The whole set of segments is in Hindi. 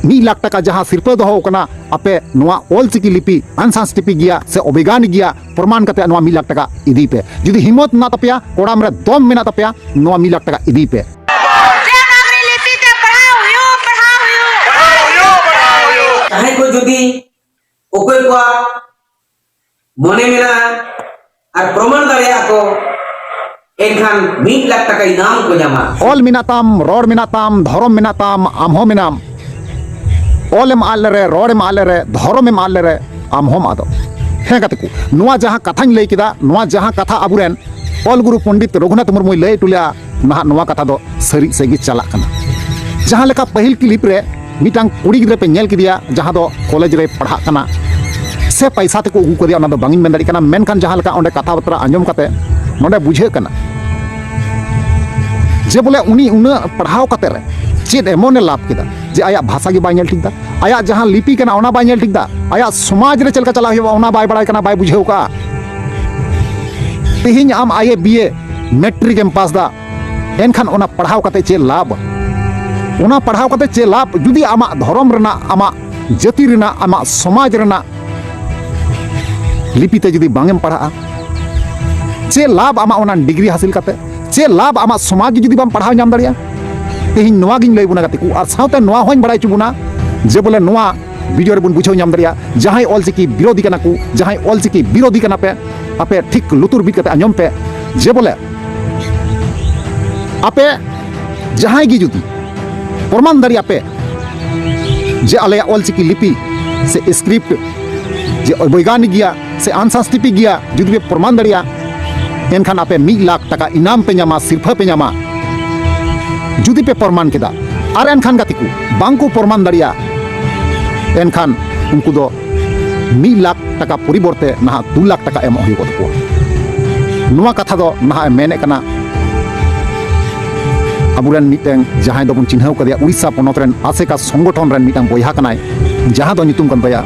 1 लाख टका जहां सिरपा दो कना आपे नोआ ऑलचिकी लिपि अनसेंसिटिव गया से अभिज्ञान गया प्रमाण करते 1 लाख टका इदी पे जुदी हिम्मत ना तपया कोड़ाम रे दम मेना तपया 1 लाख टका इदी पे को जुदी ओकोय को मने मेना और प्रमाण दाड़िया को एनखान 1 लाख टका इनाम को जामा ऑल मिनाताम रोड मिनाताम धर्म मिनाताम आमहो मिनाम ऑलम आलरे रोडम आलरे धर्मम आलरे आमहोम आदो हे कते को नोआ जहां कथा लई किदा नोआ जहां कथा अबुरेन ऑल गुरु पंडित रघुनाथ मुर्मू लई टुलिया ना नोआ कथा दो सरी सेगी चला कना जहां लेका पहिल क्लिप रे मिटांग कुड़ी गिद्रे पे नेल किदिया जहां दो कॉलेज रे पढ़ा कना से पैसा तक उगु को दिया ना दो बांगिन मेन दाड़ी कना मेनखान जहां लेका ओंडे कथा बतरा आंजम कते नोंडे बुझे कना जे बोले उनी उना पढ़ाव कते रे चेद एमोने लाभ किदा जे आया भाषा की बाय नेल ठीक दा आया जहां लिपि कना ओना बाय नेल ठीक दा आया समाज रे चलका चला हुआ ओना बाय बड़ाय कना बाय बुझेउ का तिहिन आम आए बीए मैट्रिक एम पास दा एनखान ओना पढ़ाव कते चे लाभ ओना पढ़ाव कते चे लाभ जुदी आमा धर्म रेना आमा जाति रेना आमा समाज रेना लिपि ते जुदी बांगेम पढ़ा चे लाभ आमा ओना डिग्री हासिल कते चे लाभ आमा समाज जुदी बाम पढ़ाव नाम दाड़िया तेहिन नोआ गिन लई बुना कते को आर सावते नोआ होइन बड़ाय चुबुना जे बोले नोआ वीडियो रे बुन बुझाव नाम दाड़िया जहां ऑलचिकी विरोधी कना को जहां ऑलचिकी विरोधी कना पे आपे ठीक लुतुर बित कते आंजम पे जे बोले आपे जहां गी जुदी प्रमाण दाड़िया पे जे आले ऑलचिकी लिपि से स्क्रिप्ट जे वैज्ञानिक गया से अनसेंसिटिव गया जुदी पे प्रमाण दाड़िया एनखान आपे 1 लाख टका इनाम पे नामा सिरफा पे नामा जुदी पे प्रमाण केदा और एनखान गाती को बांको प्रमाण दाड़िया एनखान उनको दो 1 लाख टका परिवर्ते ना 2 लाख टका एम हुई को नुआ कथा दो ना मेने कना अबुरन मिटें जहां दो बुन चिन्हाव कदिया उड़ीसा पनोत रेन आसेका संगठन रेन मिटांग बयहा कनाय जहां दो नितुम कन तया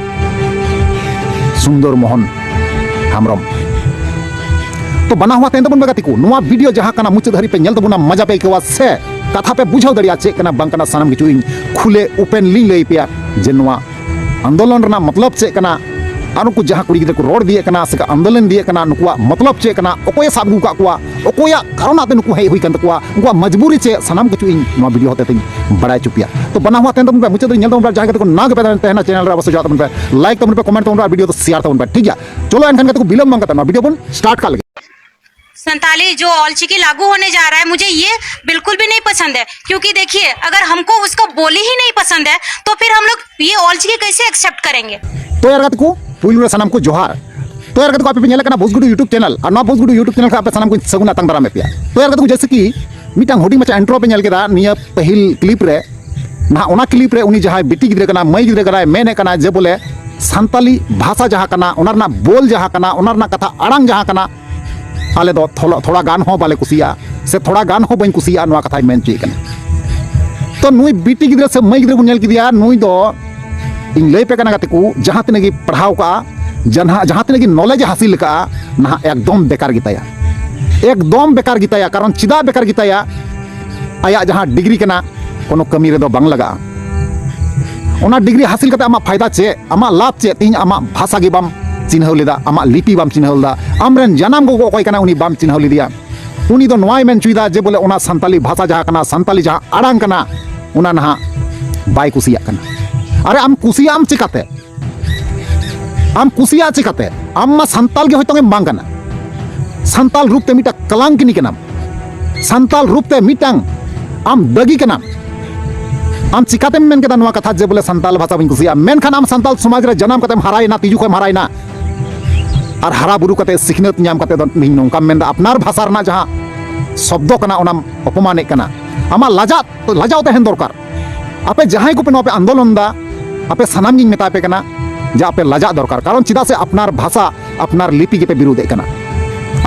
सुंदर मोहन हेम्ब्रम तो बना हुआ तेन बन बगाती को नुआ वीडियो जहां कना मुचाद धरी पे नेल तबुना मजा पे केवा से कथा पे बुझाव दरिया चे कना बांग कना सानम किछु इन खुले ओपन ली लई पिया जे नुआ आंदोलन रना मतलब चे कना आनु को जहां कुड़ी गिदर को रोड दिए कना से आंदोलन दिए कना नुकुआ मतलब चे कना ओकोय साबगु का कुआ ओकोया कारण आते नुकु हे हुई कन तकुआ उनका मजबूरी चे सानम किछु इन नुआ वीडियो होते तिन बड़ाय चुपिया तो बना हुआ तेन तबन पे मुचाद नेल तबन जहां को नाग पे तेना चैनल रे अवश्य जात तबन पे लाइक तबन पे कमेंट तबन वीडियो तो शेयर तबन पे ठीक है चलो एनखान को बिलम मंगता ना वीडियो बन स्टार्ट कर लगे संताली जो ऑलचिकी लागू होने जा रहा है मुझे ये बिल्कुल भी नहीं पसंद है क्योंकि देखिए अगर हमको उसको बोली ही नहीं पसंद है तो फिर हम लोग ये ऑलचिकी कैसे एक्सेप्ट करेंगे। तो यार को पुलुरा सनम को जोहार तो यार को आप पे नेला भोजगुडू यूट्यूब चैनल और ना भोजगुडू यूट्यूब चैनल का आप सनम को सगुना तंग दारा में पिया तो यार को जैसे कि मिटांग होडी मचा इंट्रो पे नेल केदा निया पहिल क्लिप रे ना ओना क्लिप रे उनी जहां बेटी गिदरे कना मई गिदरे कना मेने कना जे बोले संताली भाषा जहां कना ओनरना बोल जहां कना ओनरना कथा अड़ांग जहां कना आले दो थोड़ा गान हो बाले कुसिया से थोड़ा गान हो बन कुसिया नवा कथा मेन चे कना तो नुई बीटी गिद्रे से मई गिद्रे बुन नेल किदिया नुई दो इन लई पे कना गाते को जहां तने की पढ़ाव का जहां तने की नॉलेज हासिल का ना एकदम बेकार बेकार गिताया कारण चिदा बेकार गिताया आया जहां डिग्री कना कोनो कमी रे दो बांग लगा ओना डिग्री हासिल करते आमा फायदा चे आमा लाभ चे तीन आमा भाषा गी बाम चिन्हाव लेदा आमा लिपि बाम चिन्हाव दा आमरेन जनाम गो अकय कना उनी बाम चिन्हाव लिदिया उनी दो नोय मेन चुइदा जे बोले ओना संताली भाषा जहां कना संताली जहां अड़ांग कना ओना नहा बाय कुसिया कना अरे आम कुसिया आम चिकाते आम मा संताल गे होयतो बांग कना संताल रूप ते मिटा कलंकिनी कना संताल रूप ते मिटांग आम दगी कना आम चिकाते मेन केदा नवा कथा जे बोले संताल भाषा बन कुसिया मेनखान आम संताल समाज रे जनाम कते हरायना तिजु खम हरायना और हरा बुरु कते सिखनत नाम कते नोंका मेन अपनार भाषा रना जहां शब्द कना ओना अपमाने कना आमा लाजाव तहन दरकार आपे जहां को पे नोपे आंदोलन दा आपे सनाम गिन मेता पे कना जे आपे लाजा दरकार कारण चिदा से अपनार भाषा अपनार लिपि के पे विरोध कना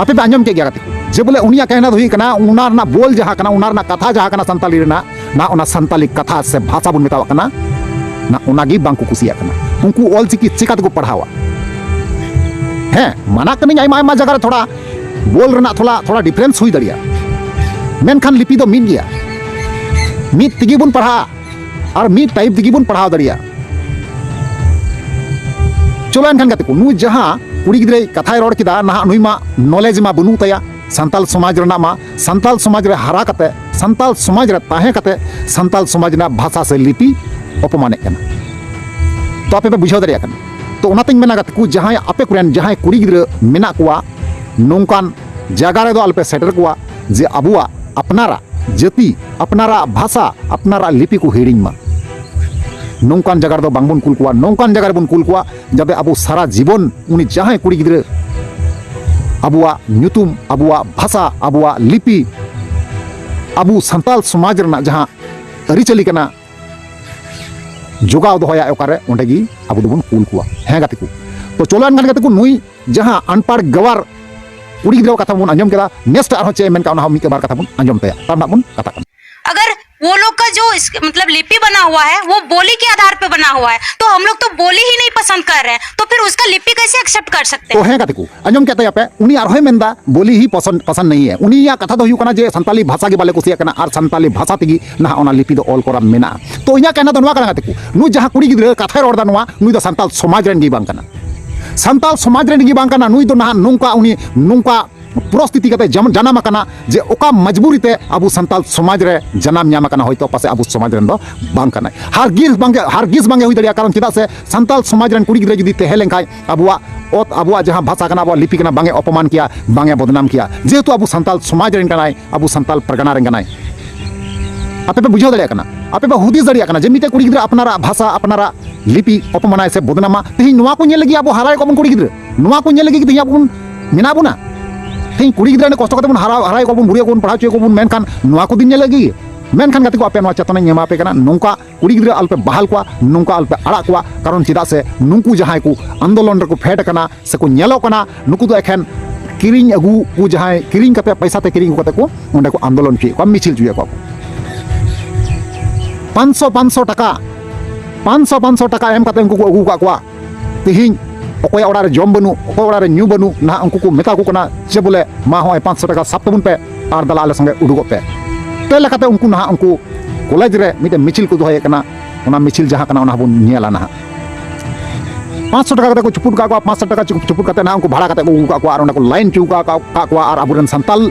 आपे पे आंजम के गया जे बोले उनिया कहना हुई कना उनार ना बोल जहां कना उनार ना कथा जहां कना संताली रेना ना ओना संताली कथा से भाषा बुन मेता कना ना ओनागी बांको कुसिया कना उनको ऑलचिकी चिका को पढ़ावा है मना कनी आयमा जगह थोड़ा बोल रना थोड़ा डिफरेंस हुई दड़िया मेनखान लिपि दो मिन गया मित तिगी बुन पढ़ा और मीट टाइप दिगी बन पढ़ाव दरिया चलो एनखान गाते को नु जहां कुड़ी गिद्रे कथाय रोड किदा ना नुई मा नॉलेज मा बनु तया संताल समाज रना मा संताल समाज रे हरा कते संताल समाज रे ताहे कते संताल समाज ना भाषा से लिपि अपमाने कना तो आपे पे बुझाव दरिया कना तो ओनातिन मेना गाते को जहां आपे कुरेन जहां कुड़ी गिद्रे मेना कुआ नोंकान जगह रे दो अल्पे सेटर कुआ जे अबुआ अपनारा जाति अपनारा भाषा अपनारा लिपि को हिड़िंग मा नौकान जगह दो बांगबन कुल कुआ नौकान जगह बन कुल कुआ जाते अब सारा जीवन उनी जहां कुड़ी गिद्रे अबुआ नुतुम अबुआ भाषा अबुआ लिपि अबु संताल समाज रना जहां अरिचली कना जोगाव दोहया ओकारे ओंडेगी अबु दोबन कुल कुआ हैं गाते को तो चलो अनगान गाते को नुई जहां अनपढ़ गवार कुड़ी गिद्रे कथा बन अंजम केदा नेक्स्ट आरो चे मेन का उना मिके बार कथा बन अंजम तया ताम बन कथा कन अगर वो लोग का जो मतलब लिपि बना हुआ है वो बोली के आधार पे बना हुआ है तो हम लोग तो बोली ही नहीं पसंद कर रहे हैं तो फिर उसका लिपि कैसे एक्सेप्ट कर सकते हैं तो है गाते को अंजम कहते पे उनी आर होय मेंदा बोली ही पसंद नहीं है उनी या कथा दो हुई कना जे संताली भाषा के बाले कुसिया कना आर संताली भाषा तेगी ना ओना लिपि दो ऑल कोरा मेना तो इया कहना दनवा कना गाते को नु जहां कुड़ी गिद्रे कथा रोड दानवा नुई दो संताल समाज रेन गी बांग कना संताल समाज रेन गी बांग कना नुई दो ना नुंका उनी नुंका परिस्थिति कते जनाम कना जे ओका मजबूरी ते अबु संताल समाज रे जनाम न्याम कना होयतो पासे अबु समाज रेन दो बांग कना हारगिस बांगे हुई दरिया कारण चिदा से संताल समाज रेन कुड़ी गिद्रे जदी तेहे लेंखाय अबुआ जहां भाषा कना अबुआ लिपि कना बांगे अपमान किया बांगे बदनाम किया जेहेतु अबु संताल समाज रेन कनाय अबु संताल परगना रेन कनाय आपे पे बुझाव दरिया कना आपे पे हुदिस दरिया कना जे मिते कुड़ी गिद्रे अपनारा भाषा अपनारा लिपि अपमानाय से बदनामा तेहि नोवा को नेल लगी अबु हाराय को कुड़ी गिद्रे नोवा को नेल लगी तेहि अबु मेना बुना तेहि कुड़ी गिद्रे ने कष्ट कते बन हाराय को बन बुढ़िया को पढ़ा चुए को बन मेनखान नोवा को दिन नेल लगी मेनखान गाते को आपे नोवा चेतना एमा पे कना नोंका कुड़ी गिद्रे अल्पे बहाल को नोंका अल्पे आड़ा को कारण चिदा से नुंकु जहां को आंदोलन रे को फेट कना से को नेलो कना नुकु दो एखन किरिंग अगु को जहां किरिंग कते पैसा ते किरिंग कते को ओंडे को आंदोलन चुए को मिছিল चुए को 500 टका एम कते उनको को अगु का तिहिं अकोय ओड़ा रे जम बनु अकोय ओड़ा रे न्यू बनु ना उनको को मेता को कना जे बोले मा होय 500 टका साप तबुन पे आर दला आले संगे उडुगो पे ते लकाते उनको ना उनको कॉलेज रे मिते मिছিল को दोहय कना ओना मिছিল जहां कना ओना बन नेला ना 500 टका कते को चुपुट का 500 टका चुपुट कते ना उनको भाड़ा कते को उका को आर ओना को लाइन चुका का आर अबुरन संताल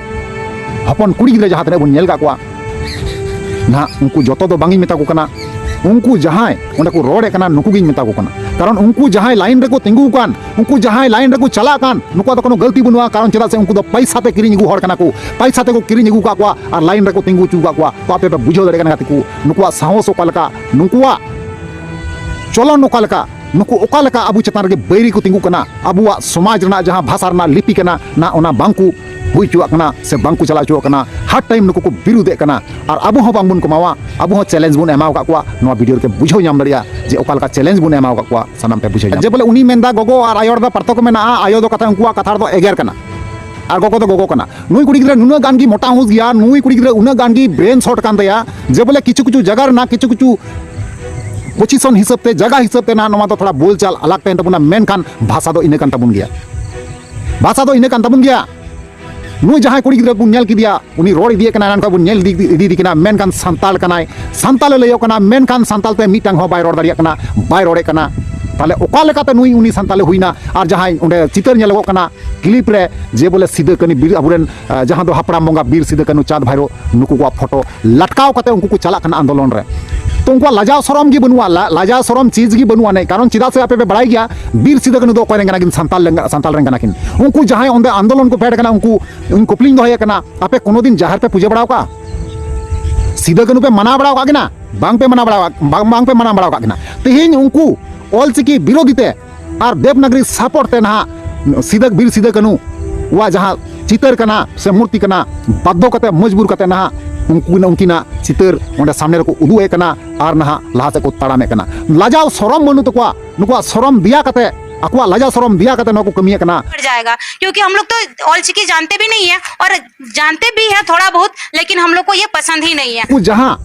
हपन कुड़ी गिद्रे जहां तने बन नेल का ना उनको जतो दो बांगी मेता को कना उनको जहां ओंडे को रोड कना नुकु गिन मेता को कना कारण उनको जहां लाइन रे को तिंगु कान उनको जहां लाइन रे को चला कान नुको तो कोनो गलती बनुआ कारण चदा से उनको दो पैसा ते किरिंग गु हड़ कना को पैसा ते को किरिंग गु का और लाइन रे को तिंगु चुका को तो आपे बुझो दरे कना को नुकुआ साहस ओकालका नुकुआ चलो नोकालका नुकु ओकालका अबु चतान रे बैरी को तिंगु कना अबुआ समाज रना जहां भाषा रना लिपि कना ना ओना बांकु हुई चुआ कना से बांकु चला चुआ कना हर टाइम नुकु को बिरुदे कना और अबु हो बांगबुन कमावा अबु हो चैलेंज बुन एमाव का को नो वीडियो के बुझो नाम दरिया जे ओकालका चैलेंज बुन एमाव का को सनाम पे बुझो जे बोले उनी मेंदा गोगो और आयोर दा परतो को मेना आयो दो कथा उनकुआ कथा दो एगेर कना और गोगो दो गोगो कना नुई कुड़ी गिद्रे नुना गान की मोटा हुस गया नुई कुड़ी गिद्रे उना गान की ब्रेन शॉट कान दया जे बोले किछु जगह ना किछु पोजीशन हिसाब ते जगह हिसाब ते ना नोमा तो थोड़ा बोलचाल अलग तेन तबुना मेनखान भाषा दो इने कान तबुन गया भाषा दो इने कान तबुन गया नुई जहां कुड़ी गिद्रे को नेल किदिया उनी रोड इदिए कना नान का बुन नेल इदी कना मेनखान संताल कनाय संताल लेयो कना मेनखान संताल ते मिटांग हो बाय रोड दरिया कना बाय रोडे कना ताले ओका लेकाते नुई उनी संताले हुईना और जहां उंडे चितर नेलगो कना क्लिप रे जे बोले सिदे कनी बीर अबुरेन जहां दो हपराम बंगा बीर सिदे कनु चाँद भाईरो नुकु को फोटो लटकाव कते उनको को चला कना आंदोलन रे तो उनको लाजाव शरम की बनुआ लाजाव शरम चीज की बनुआ नहीं कारण चिदा से आपे पे बढ़ाई गया बीर सिदे कनु दो कोरेंगना किन संताल रेंगना किन उनको जहां ओंदे आंदोलन को फेड कना उनको उनको प्लिंग दो है कना आपे कोनो दिन जहर पे पूजे बढ़ाओ का सिदे कनु पे मना बढ़ाओ का किना बांग पे मना बढ़ाओ का किना तेहिन उनको ऑल चिकी विरोधीते और देवनागरी सपोर्ट ते ना सिदक बीर सिदे कनु वा जहां चितर कना से मूर्ति कना बाध्य कते मजबूर कते ना उनकिना चितर ओंडे सामने रे को उदुए कना और ना लहा से को ताड़ामे कना लाजाव शरम बनु तकवा नुकवा शरम दिया कते अकवा लाजा शरम दिया कते नको कमिया कना पड़ जाएगा क्योंकि हम लोग तो ऑल चिकी जानते भी नहीं है और जानते भी है थोड़ा बहुत लेकिन हम लोग को ये पसंद ही नहीं है जहां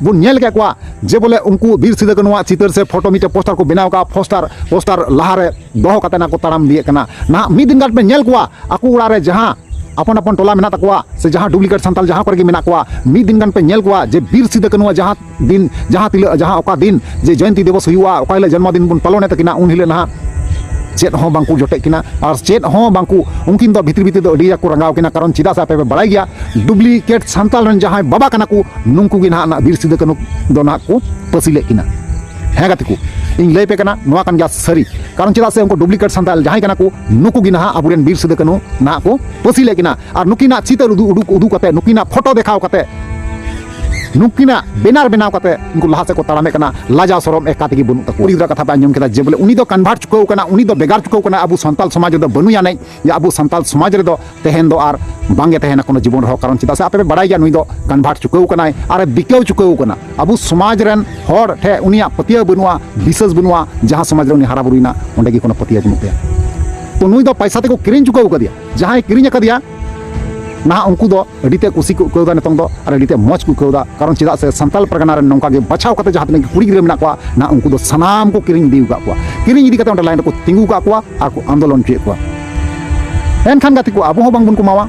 बुन नेल के को जे बोले उनको बीर सिदे कनुआ चितर से फोटो मिटे पोस्टर को बनाव का पोस्टर लहारे दोह कते ना को ताड़ाम दिए कना ना मी दिन गाट पे नेल को आकु उड़ा रे जहां अपन अपन टोला मेना तकवा से जहाँ डुप्लीकेट संताल जहाँ पर मेना कोवा मिद दिन गान पे नेल कोवा जे बीर सिदा कनुआ जहाँ दिन जहाँ तिल जहाँ ओका दिन जे जयंती दिवस हुआ ओका हिले जन्मदिन बन पालने तकिना उन हिले ना चेत हों बांकू जोटे किना और चेत हों बांकू उनकिन दो भीतर भीतर दो अड़ी को रंगाव किना कारण चिदा सा पे बड़ाई गया डुप्लीकेट संताल रन जहाँ बाबा कना को नुंकू गे ना बीर सिदा कनु दो ना को पसिले किना है गाती को इन लय पे कना नोआ कान गया सरी कारण चिदा से उनको डुप्लीकेट संताल जहाँ कना को नुकू गे ना अबुरेन बीर सिदा कनु ना को पसिले किना और नुकिना चितर उदू कते नुकिना फोटो देखाव कते नुकिना बेनार बनाव कते उनको लहा से को तारामे कना लाजा सरम एक काते की बनु तक उड़ी कथा पे आंजम केदा जे बोले उनी दो कन्वर्ट चुकाव कना उनी दो बेगार चुकाव कना अबु संताल समाज दो बनु या नहीं या अबु संताल समाज रे दो तेहन दो आर बांगे तेहना कोनो जीवन रहो कारण चिता से आपे बड़ाई गया नुई दो कन्वर्ट चुकाव कना आर बिकाव चुकाव कना अबु समाज रन हर ठे उनिया पतिया बनुआ विशेष बनुआ जहां समाज रे उनी हारा बुरुइना ओंडे की कोनो पतिया बनु पे तो नुई दो पैसा ते को किरिन चुकाव कदिया जहां किरिन कदिया ना उनको दो अड़ीते कुसी को कौदा नितों दो और अड़ीते मौज को कौदा कारण चिदा से संताल परगना रे नौका के बचाव कते जहां तक कुड़ी गिरे मेना को ना उनको दो सनाम को किरिंग दिउ का को किरिंग इदी कते ओंडे लाइन को तिंगु का को आर को आंदोलन चे को एनखान गाती को अबो बांग बन को मावा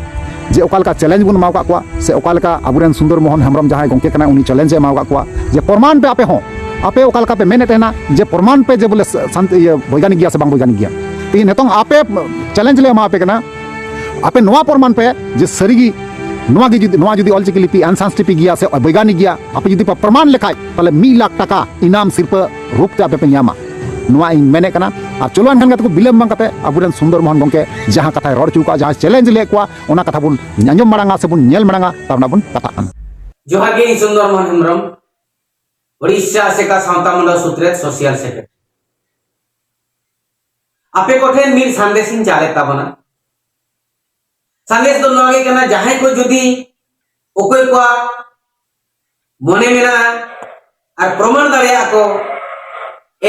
जे ओकाल का चैलेंज बन मावा को से ओकाल का अबुरेन सुंदर मोहन हेमरम जहां गोंके कना उनी चैलेंज मावा को जे प्रमाण पे आपे हो आपे ओकाल का पे मेने तेना जे प्रमाण पे जे बोले संत ये वैज्ञानिक गया से बांग वैज्ञानिक गया तीन हेतों आपे चैलेंज ले मा पे कना आपे नोआ प्रमाण पे जे सरीगी नोआ जुदी ऑलचिकी लिपि अनसांस्टिफिक गया से वैज्ञानिक गया आपे जुदी प्रमाण लेखाय ताले 1 लाख टाका इनाम सिर्फ रूप ते आपे पे न्यामा नोआ इन मेने कना आ चलो अनखान गत को बिलम बांग कते अबुरेन सुंदर मोहन गोंके जहां कथा रोड चुका जहां चैलेंज ले को ओना कथा बुन आंजम मारांगा से बुन नेल मारांगा ताबना बुन कथा कान जोहार गे सुंदर मोहन हेमरम उड़ीसा से का सावता मंडल सूत्रे सोशल सेक्रेटरी आपे कोठे मिल संदेशिन चाले ताबना संदेश दो नगे कना जहां को जुदी ओकोय को मने मेना और प्रमाण दाड़िया को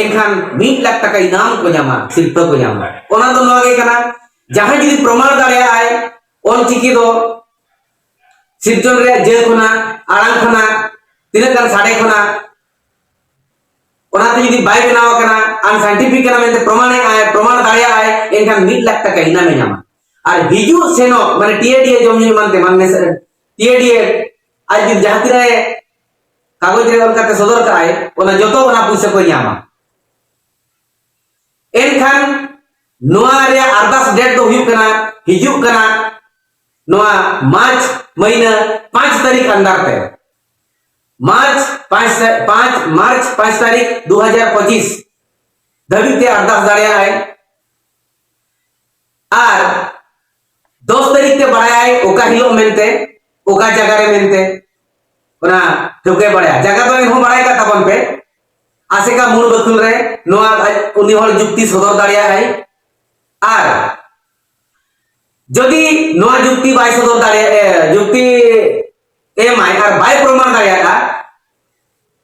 एनखान 1 लाख टाका इनाम को जामा शिल्प को जामा ओना दो नगे कना जहां जुदी प्रमाण दाड़िया आय ऑलचिकी दो सिरजन रे जेल खना आड़ांग खना तिना गान साडे खना ओना ते जुदी बाय बनाव कना अनसाइंटिफिक कना मेनते प्रमाण दाड़िया आय एनखान 1 लाख टाका इनाम में जामा और हिजू सेनो माने टीएडीए जमनी मानते मानने से टीएडीए आज दिन जहां तिरे कागज रे अलकाते सदर कराय ओना जतो ओना पैसा को यामा एनखान नोआ रे अरदास डेट दो हुयु कना हिजू कना नोआ मार्च महीना 5 तारीख अंदर पे मार्च 5 तारीख 2025 धबी ते अरदास दाड़िया है और 10 तारीख ते बड़ाया ओका हिलो मेनते ओका जगह रे मेनते ओना ठोके बड़ाया जगह तो इनहो बड़ाया का तबन पे आसे का मूल बकुल रे नोआ उनी हर जुक्ति सदर दाड़िया है और जदि नोआ जुक्ति बाय सदर दाड़िया जुक्ति एम आई और बाय प्रमाण दाड़िया का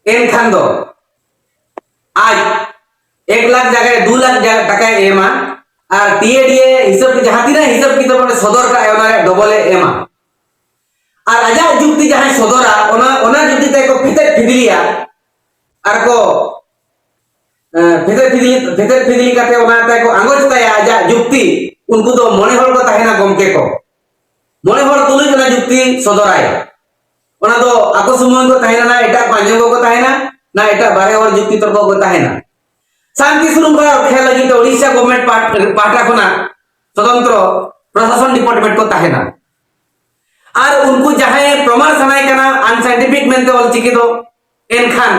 एनखान दो आज 1 लाख जगह 2 लाख टाका एमा और टीएडीए हिसाब के जहां तीना हिसाब की तो सदर का ओना डबल एमा और आजा जुक्ति जहां सदरा ओना जुक्ति ते को भीतर फिदलिया और को भीतर फिदली काते ओना ते को आंगोज ताया आजा जुक्ति उनको तो मने हर को ताहेना गमके को मने हर तुलुज ना जुक्ति सदराय ओना तो आको सुमन को ताहेना ना एटा पांजंगो को ताहेना ना एटा बारे और जुक्ति तर्क को ताहेना शांति श्रृंखला रक्षा लगी तो ओडिशा गवर्नमेंट पार्टा खुना स्वतंत्र प्रशासन डिपार्टमेंट को ताहेना और उनको जहां प्रमाण सनाय कना अनसाइंटिफिक मेनते ऑलचिकी दो एनखान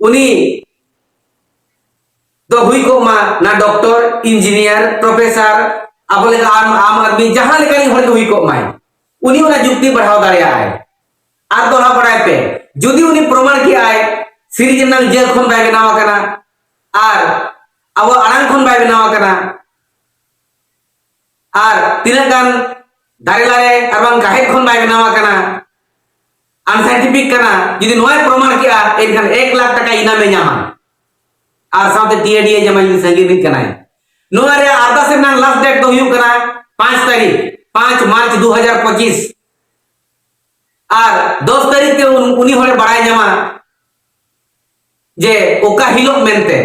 उनी तो हुई को मा ना डॉक्टर इंजीनियर प्रोफेसर आबले आम आदमी जहां लेकानी हर हुई को माय उनी ओना जुक्ति बढ़ाव दाड़िया है और दोहा पड़ाय पे जदि उनी प्रमाण की आय सिरिजनल जेल खन बाय बनावा कना और अब आड़ांग खन बाय बनावा कना और तीना गान दारे लारे अरबां काहे खन बाय बनावा कना अनसाइंटिफिक कना जदि नोय प्रमाण किया एनखान 1 लाख टाका इनाम ᱧᱟᱢᱟ और साथे टीएडीए जमा जदि संगीत कना नोय रे आरदा से नाम लास्ट डेट दो हुयु कना 5 तारीख 5 मार्च 2025 और 10 तारीख के उनी होरे बड़ाय ᱧᱟᱢᱟ जे ओका हिलो मेनते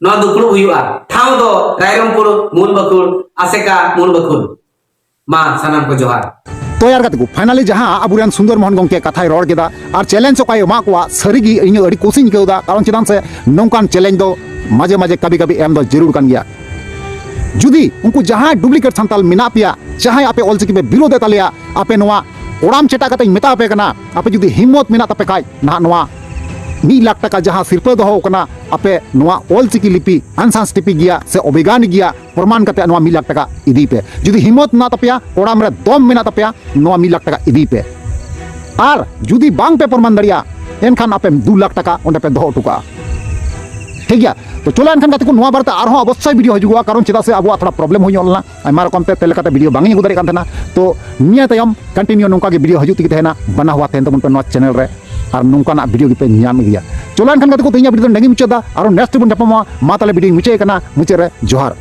नो दुखलु हुयुआ ठाव दो रायरमपुर मूल बकुल आसेका मूल बकुल मा सनम को जोहार तो यार कते को फाइनली जहां अबुरान सुंदर मोहन गंके कथाय रोड केदा और चैलेंज को एमा को सरीगी इन अड़ी कोशिश केदा कारण चिदान से नौकान चैलेंज दो माजे माजे कभी कभी एम दो जरूर कान गया जुदी उनको जहां डुप्लीकेट संताल मिना पिया चाहे आपे ऑलचिकी पे विरोध तालिया आपे नोआ ओराम चेटा कते मेता पे कना आपे जुदी हिम्मत मिना तपे काय ना नोआ 1 लाख टका जहां सिरपा दो कना आपे नोआ ऑलचिकी लिपि अनसांस्टिफिक गया से अभिगान गया प्रमाण कते नोआ 1 लाख टका इदी पे जुदी हिम्मत ना तपया ओराम रे दम मिना तपया नोआ 1 लाख टका इदी पे और जुदी बांग पे प्रमाण दरिया एनखान आपे 2 लाख टका ओंडे पे दो टुका ठीक गया तो चलो एनखान कते को नोआ बारते आरो अवश्य वीडियो हजुआ कारण चिदा से अब थोड़ा प्रॉब्लम होई ओलना आइमा रकम ते तेलकाते वीडियो बांग ही गुदरे कान थना तो निया तयम कंटिन्यू नोंका के वीडियो हजु तिके थेना बना हुआ थेन तबन पे नोआ चैनल रे और नोंका ना वीडियो पे ᱧᱟᱢ गया चलो एनखान कते को तेया वीडियो नंगी मुचदा और नेक्स्ट बन जपमा मा ताले वीडियो मुचे कना मुचे रे जोहार